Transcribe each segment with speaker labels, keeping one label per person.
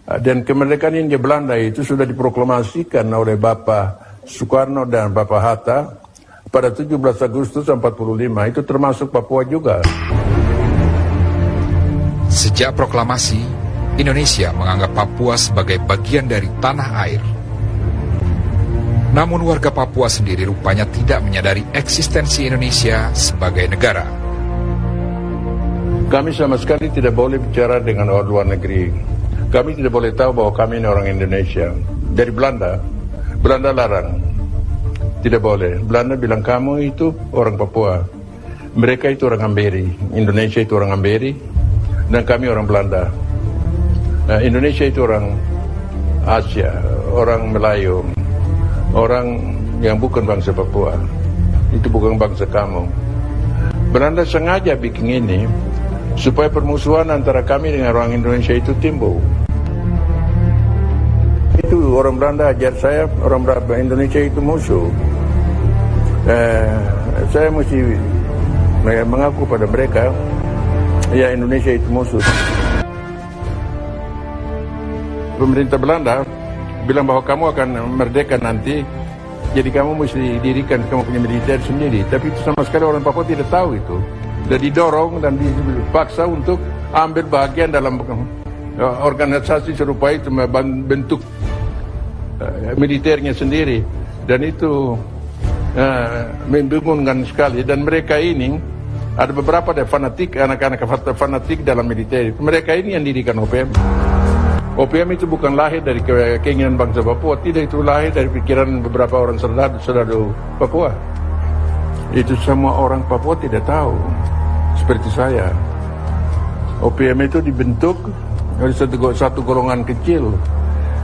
Speaker 1: Dan kemerdekaan Hindia Belanda itu sudah diproklamasikan oleh Bapak Soekarno dan Bapak Hatta pada 17 Agustus 45, itu termasuk Papua juga.
Speaker 2: Sejak proklamasi, Indonesia menganggap Papua sebagai bagian dari tanah air. Namun warga Papua sendiri rupanya tidak menyadari eksistensi Indonesia sebagai negara.
Speaker 1: Kami sama sekali tidak boleh bicara dengan orang luar negeri. Kami tidak boleh tahu bahwa kami ini orang Indonesia. Dari Belanda, Belanda larang. Tidak boleh. Belanda bilang kamu itu orang Papua. Mereka itu orang Amberi. Indonesia itu orang Amberi. Dan kami orang Belanda. Nah, Indonesia itu orang Asia, orang Melayu, orang yang bukan bangsa Papua. Itu bukan bangsa kamu. Belanda sengaja bikin ini supaya permusuhan antara kami dengan orang Indonesia itu timbul. Itu orang Belanda ajar saya, orang Indonesia itu musuh. Saya mesti mengaku pada mereka, ya Indonesia itu musuh. Pemerintah Belanda bilang bahwa kamu akan merdeka nanti, jadi kamu mesti dirikan, kamu punya militer sendiri. Tapi itu sama sekali orang Papua tidak tahu itu. Dan didorong dan dipaksa untuk ambil bagian dalam organisasi serupa itu, bentuk militernya sendiri. Dan itu membingungkan sekali. Dan mereka ini, ada beberapa fanatik, anak-anak fanatik dalam militer. Mereka ini yang dirikan OPM. OPM itu bukan lahir dari keinginan bangsa Papua, tidak, itu lahir dari pikiran beberapa orang serdadu Papua. Itu semua orang Papua tidak tahu, seperti saya. OPM itu dibentuk oleh satu golongan kecil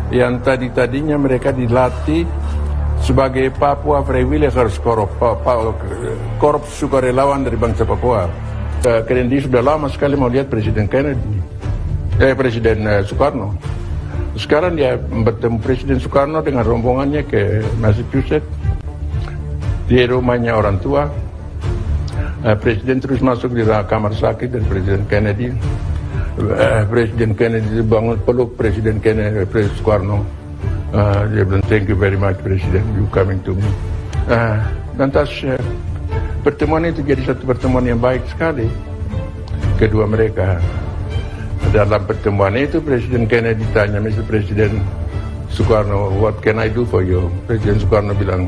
Speaker 1: yang tadinya mereka dilatih sebagai Papua Freewilligers Korps sukarelawan dari bangsa Papua. Kennedy sudah lama sekali mau lihat Presiden Soekarno. Sekarang dia bertemu Presiden Soekarno dengan rombongannya ke Massachusetts, di rumahnya orang tua. Presiden terus masuk di kamar sakit dari Presiden Kennedy. Presiden Kennedy bangun peluk Presiden Soekarno. Dia bilang, thank you very much Presiden, you coming to me. Lantas pertemuan itu jadi satu pertemuan yang baik sekali kedua mereka. Dalam pertemuan itu Presiden Kennedy tanya Mr. Presiden Soekarno, what can I do for you? Presiden Soekarno bilang,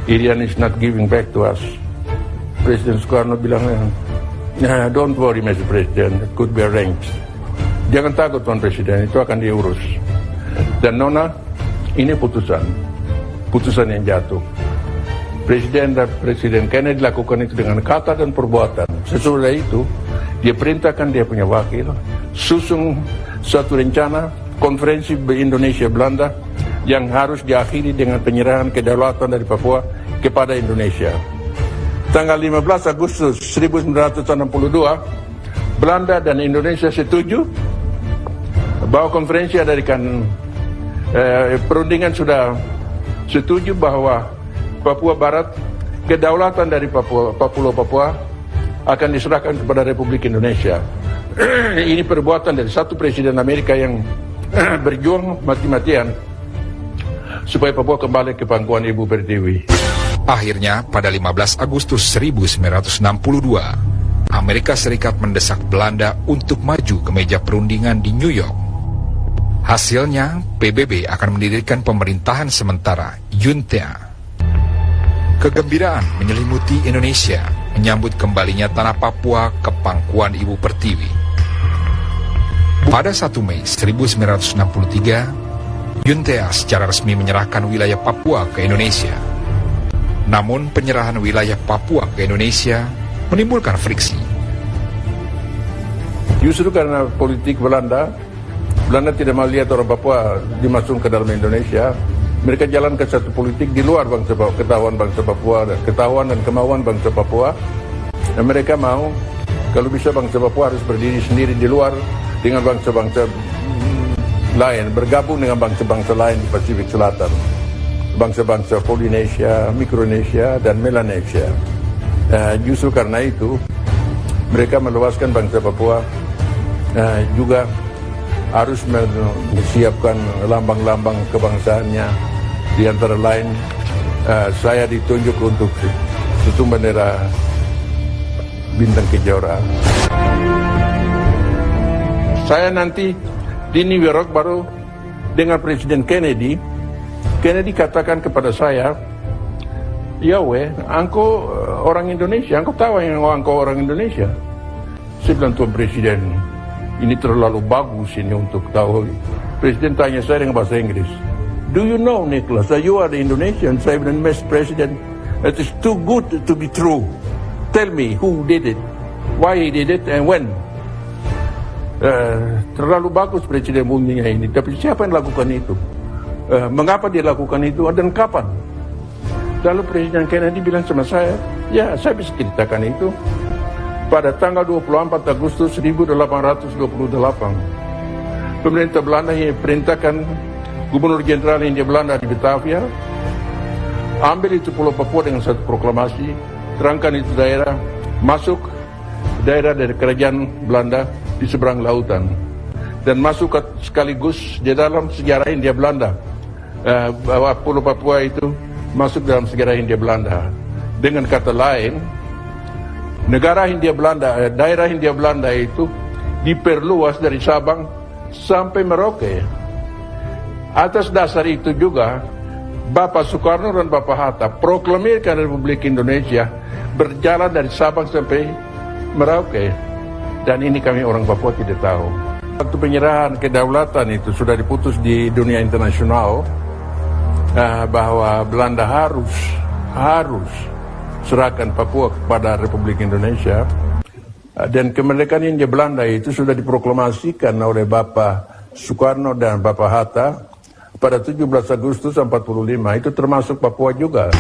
Speaker 1: Irian is not giving back to us. Presiden Soekarno bilang, don't worry Mr. President, it could be arranged. Jangan takut Tuan Presiden, itu akan diurus. Dan Nona, ini putusan yang jatuh. Presiden Kennedy lakukan itu dengan kata dan perbuatan. Sesudah itu, dia perintahkan dia punya wakil susung suatu rencana konferensi Indonesia Belanda yang harus diakhiri dengan penyerahan kedaulatan dari Papua kepada Indonesia. Tanggal 15 Agustus 1962, Belanda dan Indonesia setuju bahwa konferensi adakan perundingan sudah setuju bahwa Papua Barat, kedaulatan dari Papua akan diserahkan kepada Republik Indonesia. Ini perbuatan dari satu presiden Amerika yang berjuang mati-matian supaya Papua kembali ke pangkuan Ibu Pertiwi.
Speaker 2: Akhirnya pada 15 Agustus 1962, Amerika Serikat mendesak Belanda untuk maju ke meja perundingan di New York. Hasilnya, PBB akan mendirikan pemerintahan sementara, Junta. Kegembiraan menyelimuti Indonesia menyambut kembalinya tanah Papua ke pangkuan Ibu Pertiwi. Pada 1 Mei 1963, Junta secara resmi menyerahkan wilayah Papua ke Indonesia. Namun penyerahan wilayah Papua ke Indonesia menimbulkan friksi.
Speaker 1: Justru karena politik Belanda tidak mau lihat orang Papua dimasukkan ke dalam Indonesia. Mereka jalan ke satu politik di luar ketahuan bangsa Papua, ketahuan dan kemauan bangsa Papua. Dan mereka mau, kalau bisa bangsa Papua harus berdiri sendiri di luar dengan bangsa-bangsa lain, bergabung dengan bangsa-bangsa lain di Pasifik Selatan. Bangsa-bangsa Polinesia, Mikronesia, dan Melanesia. Justru karena itu, mereka meluaskan bangsa Papua juga harus menyiapkan lambang-lambang kebangsaannya. Di antara lain, saya ditunjuk untuk itu bendera bintang kejora. Saya nanti di New York baru dengan Presiden Kennedy. Kennedy katakan kepada saya, "Ya engkau orang Indonesia, engkau tahu yang engkau orang Indonesia." Saya bilang, "Tuan Presiden, ini terlalu bagus ini untuk tahu." Presiden tanya saya dengan bahasa Inggris, "Do you know, Nicholas, that you are the Indonesian?" Saya bilang, "Mr. President, it is too good to be true. Tell me who did it, why he did it, and when." Terlalu bagus Presiden bunyinya ini, tapi siapa yang lakukan itu? Mengapa dia lakukan itu dan kapan? Lalu Presiden Kennedy bilang sama saya, "Ya, saya bisa ceritakan itu. Pada tanggal 24 Agustus 1828, pemerintah Belanda perintahkan Gubernur Jenderal Hindia Belanda di Batavia, ambil itu Pulau Papua dengan satu proklamasi, terangkan itu daerah, masuk daerah dari kerajaan Belanda di seberang lautan, dan masuk sekaligus di dalam sejarah Hindia Belanda, bahwa Pulau Papua itu masuk dalam sejarah Hindia Belanda. Dengan kata lain, negara Hindia Belanda, daerah Hindia Belanda itu diperluas dari Sabang sampai Merauke. Atas dasar itu juga Bapak Soekarno dan Bapak Hatta proklamirkan Republik Indonesia berjalan dari Sabang sampai Merauke. Dan ini kami orang Papua tidak tahu. Waktu penyerahan kedaulatan itu sudah diputus di dunia internasional, bahwa Belanda harus serahkan Papua kepada Republik Indonesia. Dan kemerdekaan Hindia Belanda itu sudah diproklamasikan oleh Bapak Soekarno dan Bapak Hatta pada 17 Agustus 45, itu termasuk Papua juga.